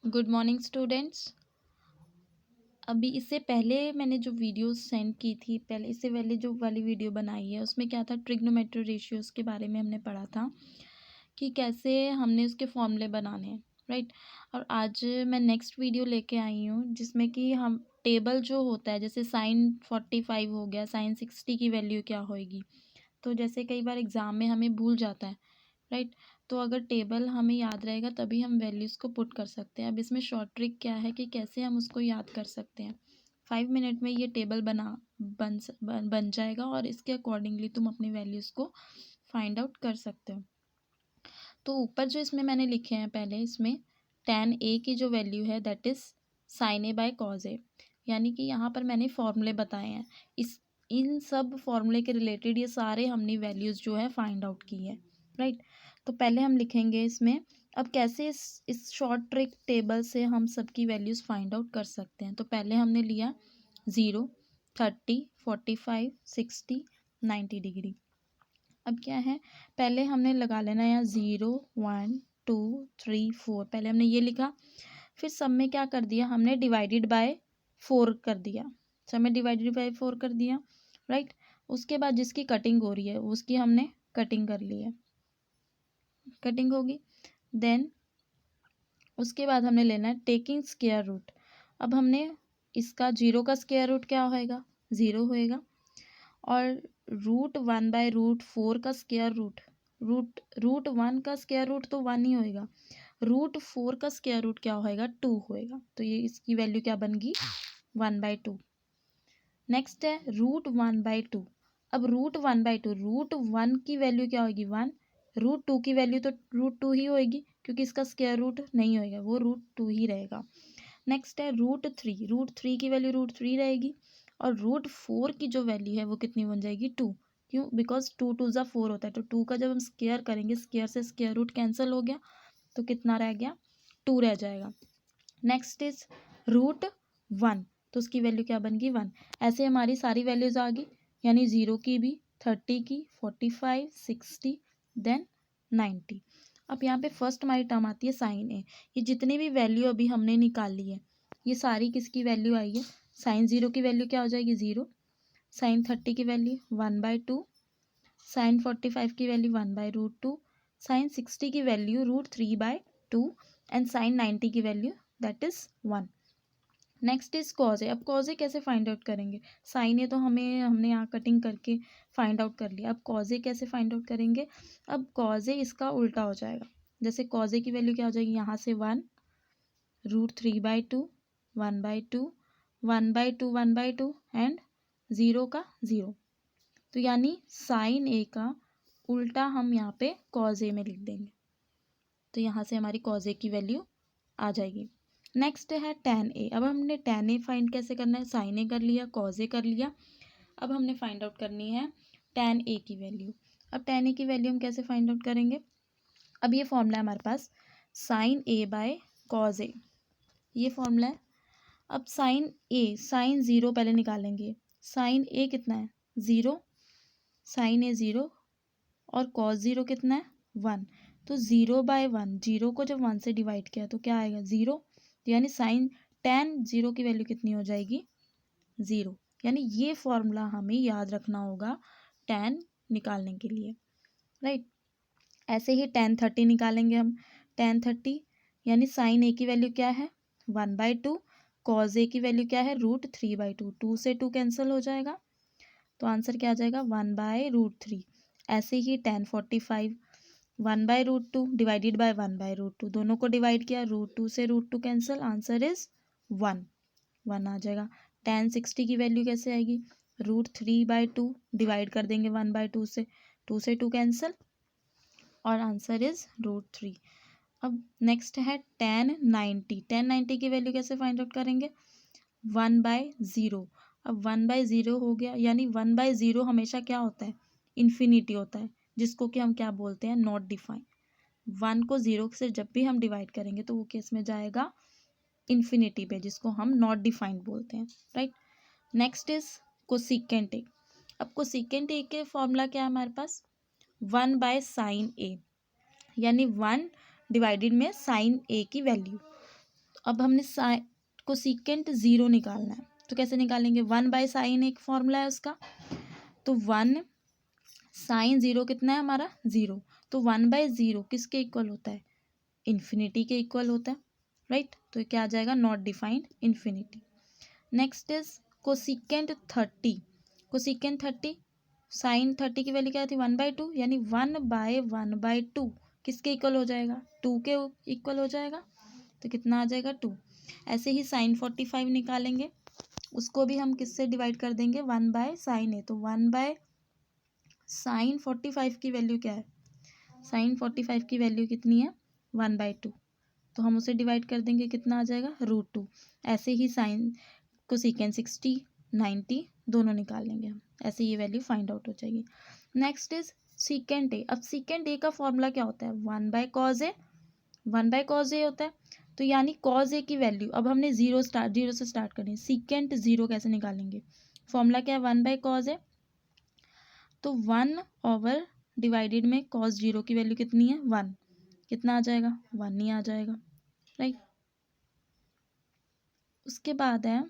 Good morning students. अभी इससे पहले मैंने जो वीडियोस सेंड की थी, पहले इससे पहले जो वाली वीडियो बनाई है उसमें क्या था, ट्रिग्नोमेट्री रेशियोज़ के बारे में हमने पढ़ा था कि कैसे हमने उसके फॉर्मूले बनाने हैं, राइट। और आज मैं नेक्स्ट वीडियो लेके आई हूँ जिसमें कि हम टेबल जो होता है, जैसे साइन 45 हो गया, साइन 60 की वैल्यू क्या होएगी। तो जैसे कई बार एग्ज़ाम में हमें भूल जाता है, राइट। तो अगर टेबल हमें याद रहेगा तभी हम वैल्यूज़ को पुट कर सकते हैं। अब इसमें शॉर्ट ट्रिक क्या है कि कैसे हम उसको याद कर सकते हैं। 5 मिनट में ये टेबल बन जाएगा और इसके अकॉर्डिंगली तुम अपनी वैल्यूज़ को फाइंड आउट कर सकते हो। तो ऊपर जो इसमें मैंने लिखे हैं, पहले इसमें tan a की जो वैल्यू है that is sin a by cos a, यानी कि यहाँ पर मैंने फॉर्मूले बताए हैं। इन सब फॉर्मूले के रिलेटेड ये सारे हमने वैल्यूज़ जो है फाइंड आउट की है, राइट। तो पहले हम लिखेंगे इसमें, अब कैसे इस शॉर्ट ट्रिक टेबल से हम सबकी वैल्यूज़ फाइंड आउट कर सकते हैं। तो पहले हमने लिया 0, 30, 45, 60, 90 डिग्री। अब क्या है, पहले हमने लगा लेना यहाँ 0, 1, 2, 3, 4, पहले हमने ये लिखा। फिर सब में क्या कर दिया हमने, डिवाइडेड बाय 4 कर दिया। सब में डिवाइडेड बाय 4 कर दिया, राइट। उसके बाद जिसकी कटिंग हो रही है उसकी हमने कटिंग कर ली है, कटिंग होगी। देन उसके बाद हमने लेना है टेकिंग स्क्वायर रूट। अब हमने इसका 0 का स्क्वायर रूट क्या होएगा, 0 होएगा। और √1/√4 का स्क्वायर रूट, रूट 1 का स्क्वायर रूट तो 1 ही होएगा। √4 का स्क्वायर रूट क्या होएगा, 2 होएगा। तो ये इसकी वैल्यू क्या बन गई, 1/2। नेक्स्ट है √1/2। अब √1/2, √1 की वैल्यू क्या होगी, 1। √2 की वैल्यू तो √2 ही होएगी क्योंकि इसका स्क्वायर रूट नहीं होएगा, वो √2 ही रहेगा। नेक्स्ट है √3, √3 की वैल्यू √3 रहेगी। और √4 की जो वैल्यू है वो कितनी बन जाएगी, 2। क्यों, बिकॉज 2 2 ज़ा 4 होता है, तो 2 का जब हम स्क्वायर करेंगे, स्क्वायर से स्क्वायर रूट कैंसिल हो गया, तो कितना रह गया, 2 रह जाएगा। नेक्स्ट इज √1, तो उसकी वैल्यू क्या बन गई, 1। ऐसे हमारी सारी वैल्यूज आ गई, यानी 0 की भी, 30 की, 45, 60, देन 90। अब यहाँ पे फर्स्ट हमारी टर्म आती है साइन ए। ये जितनी भी वैल्यू अभी हमने निकाली है ये सारी किसकी वैल्यू आई है, साइन 0 की वैल्यू क्या हो जाएगी, 0। साइन 30 की वैल्यू 1/2, साइन 45 की वैल्यू 1/√2, साइन 60 की वैल्यू √3/2 एंड साइन 90 की value that is 1। Next is cos A. अब कॉज ए कैसे फाइंड आउट करेंगे, साइन ए तो हमने यहाँ कटिंग करके फाइंड आउट कर लिया। अब कॉज ए कैसे फाइंड आउट करेंगे, अब कॉज ए इसका उल्टा हो जाएगा। जैसे कॉज ए की वैल्यू क्या हो जाएगी, यहाँ से 1, √3/2, 1/2, 1/2, 1/2 एंड 0 का 0। तो यानी साइन ए का उल्टा हम यहाँ पे कॉज ए में लिख देंगे। तो यहाँ से हमारी कॉज ए की वैल्यू आ जाएगी। नेक्स्ट है tan ए। अब हमने tan ए फाइंड कैसे करना है, साइन ए कर लिया, कॉज ए कर लिया। अब हमने फाइंड आउट करनी है tan ए की वैल्यू। अब tan ए की वैल्यू हम कैसे फाइंड आउट करेंगे, अब ये फॉर्मूला है हमारे पास, साइन ए बाय कॉज ए, ये फॉर्मूला है। अब साइन ए, साइन 0 पहले निकालेंगे, साइन ए कितना है, 0, साइन ए 0, और कॉस 0 कितना है, 1। तो 0/1, 0 को जब 1 से डिवाइड किया तो क्या आएगा, 0। तो यानी साइन tan 0 की वैल्यू कितनी हो जाएगी, 0। यानी ये फॉर्मूला हमें याद रखना होगा tan निकालने के लिए, राइट। ऐसे ही tan 30 निकालेंगे हम, tan 30 यानी साइन ए की वैल्यू क्या है, 1/2, कॉज ए की वैल्यू क्या है, √3/2, 2 से 2 कैंसिल हो जाएगा, तो आंसर क्या आ जाएगा, 1/√3। ऐसे ही tan 45, 1/√2 डिवाइडेड बाय 1/√2, दोनों को डिवाइड किया, √2 से √2 कैंसिल, आंसर इज 1, 1 आ जाएगा। tan 60 की वैल्यू कैसे आएगी, √3/2 डिवाइड कर देंगे 1/2 से, 2 से 2 कैंसिल, और आंसर इज √3। अब नेक्स्ट है tan 90। tan 90 की वैल्यू कैसे फाइंड आउट करेंगे, 1/0। अब 1/0 हो गया, यानी 1/0 हमेशा क्या होता है, इन्फिनिटी होता है, जिसको कि हम क्या बोलते हैं, नॉट डिफाइन। 1 को 0 से जब भी हम डिवाइड करेंगे तो वो केस में जाएगा इन्फिनिटी पे, जिसको हम नॉट डिफाइंड बोलते हैं, right. Next is cosecant A. अब कोसिकेंट ए के फॉर्मूला क्या है हमारे पास, 1/sin ए, यानी 1 डिवाइडेड में साइन ए की वैल्यू। अब हमने कोसेकेंट 0 निकालना है, तो कैसे निकालेंगे? 1/sin एक फॉर्मूला है उसका, तो 1 sin 0 कितना है हमारा? 0। तो 1/0 किसके इक्वल होता है? इन्फिनिटी के इक्वल होता है, राइट। तो ये क्या आ जाएगा? Not defined infinity. Next is cosecant 30। Cosecant 30, sine 30 की वैल्यू क्या थी? 1/2, यानी 1/1/2 किसके इक्वल हो जाएगा? 2 के इक्वल हो जाएगा। तो कितना आ जाएगा? 2। ऐसे ही साइन 45 निकालेंगे, उसको भी हम किससे डिवाइड कर देंगे? 1/sin A। तो 1/sin 45 की वैल्यू क्या है? साइन 45 की वैल्यू कितनी है? 1/2। तो हम उसे डिवाइड कर देंगे, कितना आ जाएगा? √2। ऐसे ही साइन कोसेकेंट 60, 90 दोनों निकाल लेंगे हम, ऐसे ये वैल्यू फाइंड आउट हो जाएगी। Next is secant A. अब सीकेंट ए का फॉर्मूला क्या होता है? 1/cos A। 1/cos A होता है, तो यानी cos A की वैल्यू, अब हमने जीरो से स्टार्ट करें। सीकेंट 0 कैसे निकालेंगे? फॉर्मूला क्या है? 1/cos A। तो 1 डिवाइडेड में cos 0 की वैल्यू कितनी है? 1। कितना आ जाएगा? 1 ही आ जाएगा, राइट। उसके बाद है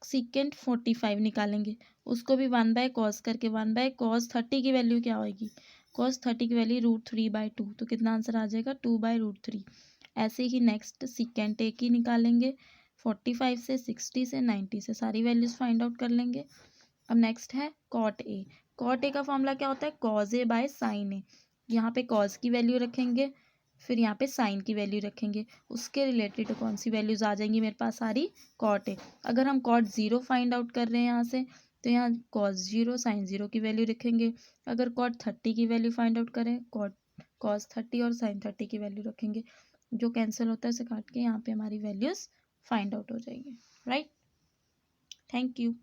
सीकेंट 45 निकालेंगे, उसको भी 1/cos करके। 1/cos 30 की वैल्यू क्या होगी? cos 30 की वैल्यू √3/2। तो कितना आंसर आ जाएगा? 2/√3। ऐसे ही नेक्स्ट सीकेंट ए की निकालेंगे, 45 से, 60 से, 90 से सारी वैल्यूज फाइंड आउट कर लेंगे। अब नेक्स्ट है कॉट ए। कॉट ए का फॉर्मूला क्या होता है? cos A/sin A। यहाँ पे cos की वैल्यू रखेंगे, फिर यहाँ पे साइन की वैल्यू रखेंगे, उसके रिलेटेड कौन सी वैल्यूज आ जाएंगी मेरे पास? सारी कॉट ए। अगर हम cot 0 फाइंड आउट कर रहे हैं यहाँ से, तो यहाँ cos 0 sin 0 की वैल्यू रखेंगे। अगर cot 30 की वैल्यू फाइंड आउट करें, cos 30 और sin 30 की वैल्यू रखेंगे। जो कैंसिल होता है उसे काट के यहाँ पे हमारी वैल्यूज फाइंड आउट हो जाएगी, राइट। Thank you.